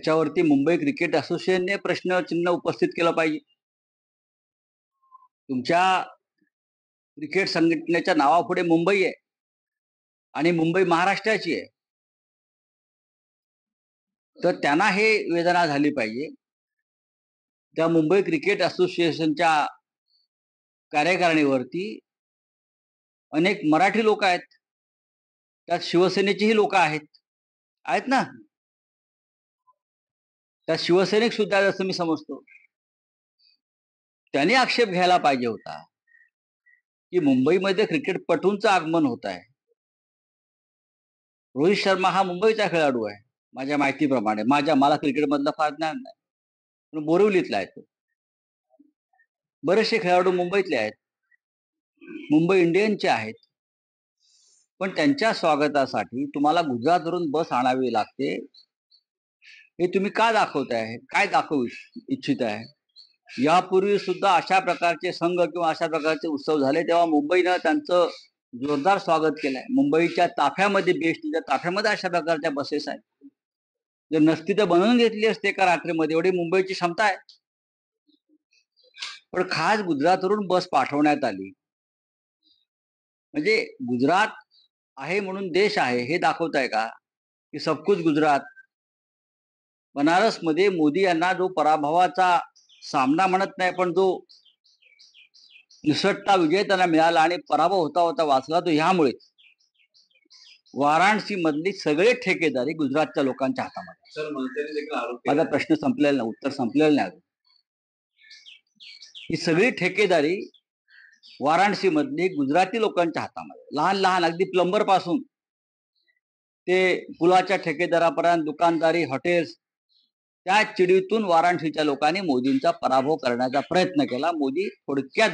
याच्यावरती मुंबई क्रिकेट असोसिएशनने प्रश्नचिन्ह उपस्थित केलं पाहिजे. तुमच्या क्रिकेट संघटनेच्या नावापुढे मुंबई आहे आणि मुंबई महाराष्ट्राची आहे. तर त्यांना हे वेदना झाली पाहिजे. त्या मुंबई क्रिकेट असोसिएशनच्या कार्यकारिणीवरती अनेक मराठी लोक आहेत, त्यात शिवसेनेचीही लोक आहेत ना. त्या शिवसैनिक सुद्धा जसं मी समजतो, त्यांनी आक्षेप घ्यायला पाहिजे होता की मुंबईमध्ये क्रिकेटपटूंचं आगमन होत आहे. रोहित शर्मा हा मुंबईचा खेळाडू आहे माझ्या माहितीप्रमाणे. मला क्रिकेटमधलं फार ज्ञान नाही, पण बोरिवलीतला आहे तो. बरेचसे खेळाडू मुंबईतले आहेत, मुंबई इंडियन्सचे आहेत. पण त्यांच्या स्वागतासाठी तुम्हाला गुजरातवरून बस आणावी लागते. हे तुम्ही का दाखवताय? काय दाखवू इच्छित आहे? यापूर्वी सुद्धा अशा प्रकारचे संघ किंवा अशा प्रकारचे उत्सव झाले तेव्हा मुंबईनं त्यांचं जोरदार स्वागत केलंय. मुंबईच्या ताफ्यामध्ये, बीएसटीच्या ताफ्यामध्ये अशा प्रकारच्या बसेस आहेत. जर नसती तर बनवून घेतली असते एका रात्रीमध्ये, एवढी मुंबईची क्षमता आहे. पण खास गुजरातवरून बस पाठवण्यात आली. म्हणजे गुजरात आहे म्हणून देश आहे हे दाखवताय का? की सबकुच गुजरात. बनारसमध्ये मोदी यांना जो पराभवाचा सामना म्हणत नाही, पण जो निसटता विजय त्यांना मिळाला आणि पराभव होता होता वाचला, तो ह्यामुळे वाराणसी मधली सगळे ठेकेदारी गुजरातच्या लोकांच्या हातामध्ये. माझा प्रश्न संपलेला नाही, उत्तर संपलेलं नाही. ही सगळी ठेकेदारी वाराणसी मधली गुजराती लोकांच्या हातामध्ये. लहान लहान अगदी प्लंबर पासून ते पुलाच्या ठेकेदारापर्यंत दुकानदारी, हॉटेल्स, त्या चिडीतून वाराणसीच्या लोकांनी मोदींचा पराभव करण्याचा प्रयत्न केला. मोदी थोडक्यात